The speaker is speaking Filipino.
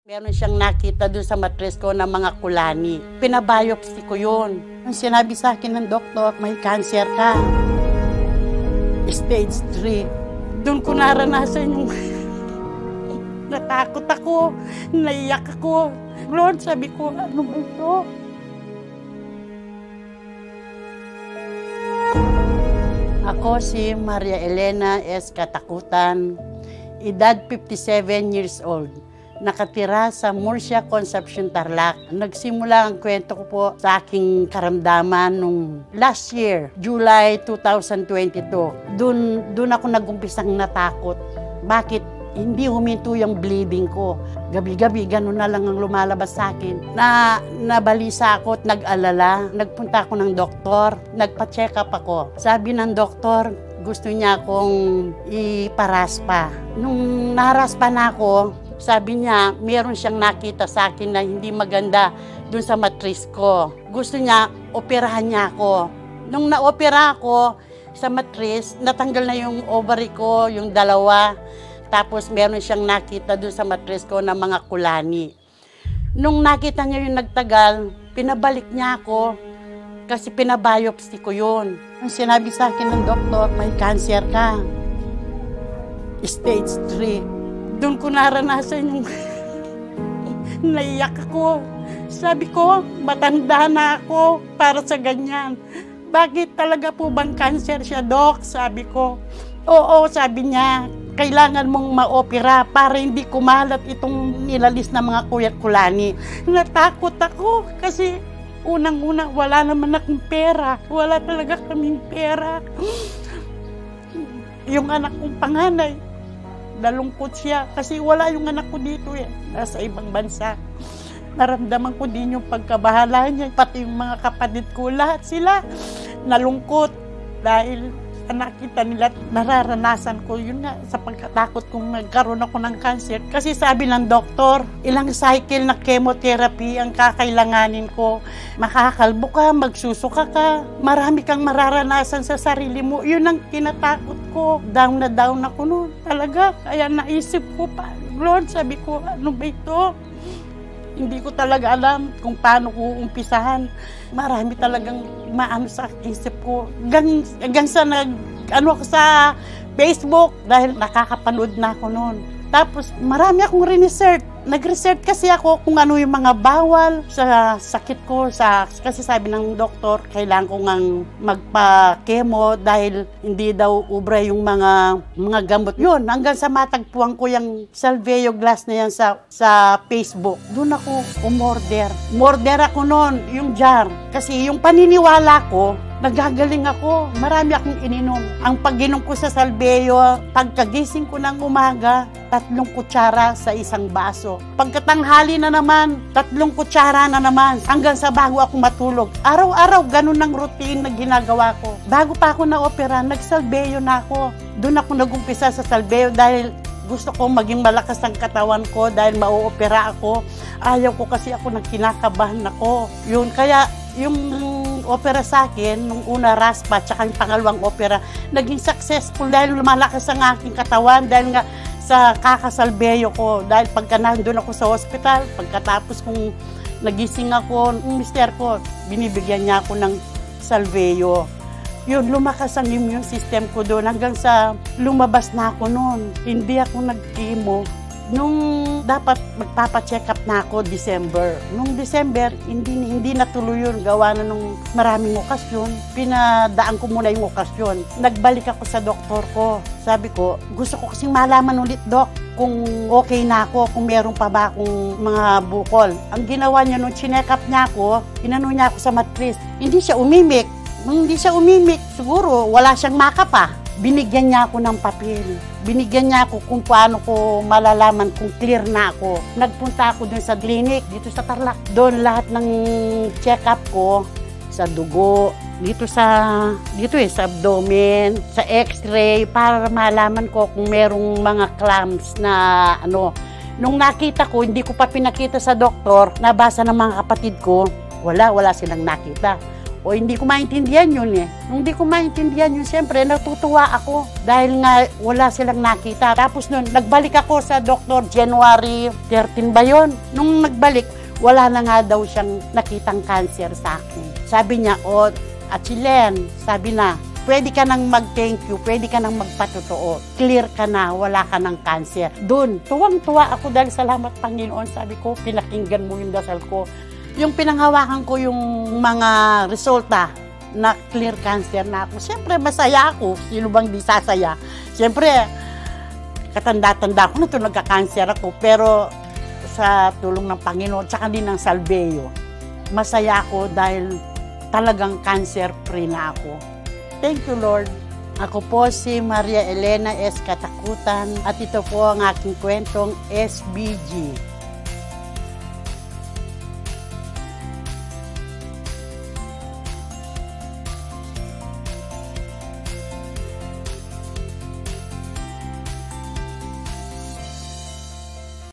Meron siyang nakita doon sa matres ko ng mga kulani. Pinabiopsy ko yun. Ang sinabi sa akin ng doktor, may cancer ka. Stage 3. Doon ko naranasan yung natakot ako, naiyak ako. Lord, sabi ko, ano ba ito? Ako si Maria Elena S. Katakutan, edad 57 years old. Nakatira sa Murcia, Concepcion, Tarlac. Nagsimula ang kwento ko po sa aking karamdaman nung last year, July 2022. Doon ako nag-umpisang natakot. Bakit hindi huminto yung bleeding ko? Gabi-gabi, ganun na lang ang lumalabas sa akin. Nabalisa ako at nag-alala. Nagpunta ako ng doktor, nagpa-check up ako. Sabi ng doktor, gusto niya akong iparaspa. Nung naraspa na ako, sabi niya, meron siyang nakita sa akin na hindi maganda dun sa matris ko. Gusto niya, operahan niya ako. Nung na-opera ako sa matris, natanggal na yung ovary ko, yung dalawa. Tapos meron siyang nakita dun sa matris ko ng mga kulani. Nung nakita niya yung nagtagal, pinabalik niya ako kasi pinabiopsy ko yun. Ang sinabi sa akin ng doktor, may cancer ka. Stage 3. Doon ko naranasan yung naiyak ako. Sabi ko, matanda na ako para sa ganyan. Bakit talaga po bang cancer siya, Doc? Sabi ko. Oo, sabi niya, kailangan mong ma-opera para hindi kumalat itong nilalis na mga kulani. Natakot ako kasi unang-una wala naman akong pera. Wala talaga kaming pera. Yung anak kong panganay, nalungkot siya kasi wala yung anak ko dito eh. Nasa ibang bansa. Naramdaman ko din yung pagkabahala niya. Pati yung mga kapatid ko, lahat sila nalungkot dahil nakita nila, nararanasan ko yun nga sa pagkatakot kung nagkaroon ako ng cancer. Kasi sabi ng doktor, ilang cycle na chemotherapy ang kakailanganin ko. Makakalbo ka, magsusuka ka, marami kang mararanasan sa sarili mo. Yun ang kinatakot ko. Down na down ako noon. Talaga, kaya naisip ko pa, Lord, sabi ko, ano ba ito? Hindi ko talaga alam kung paano ko umpisahan. Marami talagang maano sa isip ko. Hanggang sa ako sa Facebook dahil nakakapanood na ako noon. Tapos marami akong research. Nag-research kasi ako kung ano yung mga bawal sa sakit ko. Kasi sabi ng doktor, kailangan ko ngang magpa-chemo dahil hindi daw ubra yung mga gamot. Yun, hanggang sa matagpuan ko yung Salveo Glass na yan sa Facebook. Doon ako umorder. Umorder ako noon, yung jar. Kasi yung paniniwala ko, nagagaling ako. Marami akong ininom. Ang pag-inom ko sa Salveo, pagkagising ko ng umaga, 3 kutsara sa isang baso. Pagkatanghali na naman, 3 kutsara na naman. Hanggang sa bago ako matulog. Araw-araw, ganun ang routine na ginagawa ko. Bago pa ako na-opera, nag-Salveo na ako. Doon ako nag-umpisa sa Salveo dahil gusto ko maging malakas ang katawan ko dahil mau-opera ako. Ayaw ko kasi ako kinakabahan ako. Yun, kaya yung opera sa akin, nung una raspa, tsaka yung pangalawang opera, naging successful dahil lumalakas ang aking katawan, dahil nga sa kakasalbeyo ko. Dahil pagka nandun ako sa hospital, pagkatapos kung nagising ako, yung mister ko, binibigyan niya ako ng salveyo. Yun, lumakas ang immune system ko doon hanggang sa lumabas na ako noon. Hindi ako nag-chemo. Nung dapat magpapa-check up na ako December. Nung December, hindi natuloy yun. Gawa na nung maraming okasyon. Pinadaan ko muna yung okasyon. Nagbalik ako sa doktor ko. Sabi ko, gusto ko kasing malaman ulit, Dok, kung okay na ako, kung meron pa ba akong mga bukol. Ang ginawa niya nung chinek up niya ako, inano niya ako sa matris. Hindi siya umimik. Nung hindi siya umimik, siguro wala siyang makapa. Binigyan niya ako ng papel. Binigyan niya ako kung paano ko malalaman kung clear na ako. Nagpunta ako dun sa clinic, dito sa Tarlac. Doon lahat ng check-up ko, sa dugo, sa abdomen, sa x-ray, para malaman ko kung merong mga clamps na ano. Nung nakita ko, hindi ko pa pinakita sa doktor, nabasa ng mga kapatid ko, wala silang nakita. O hindi ko maintindihan yun eh. Nung hindi ko maintindihan yun, siyempre natutuwa ako. Dahil nga wala silang nakita. Tapos nun, nagbalik ako sa doktor January 13 ba yun? Nung nagbalik, wala na nga daw siyang nakitang cancer sa akin. Sabi niya, Achilen, sabi na, pwede ka nang mag-thank you, pwede ka nang magpatotoo. Clear ka na, wala ka ng cancer. Doon, tuwang-tuwa ako dahil salamat Panginoon. Sabi ko, pinakinggan mo yung dasal ko. Yung pinanghawakan ko yung mga resulta na clear cancer na ako. Siyempre, masaya ako. Sino bang di sasaya? Siyempre, katanda-tanda ko na ito, nagka-cancer ako. Pero sa tulong ng Panginoon, tsaka din ng Salveyo, masaya ako dahil talagang cancer-free na ako. Thank you, Lord. Ako po si Maria Elena S. Katakutan at ito po ang aking kwentong SBG.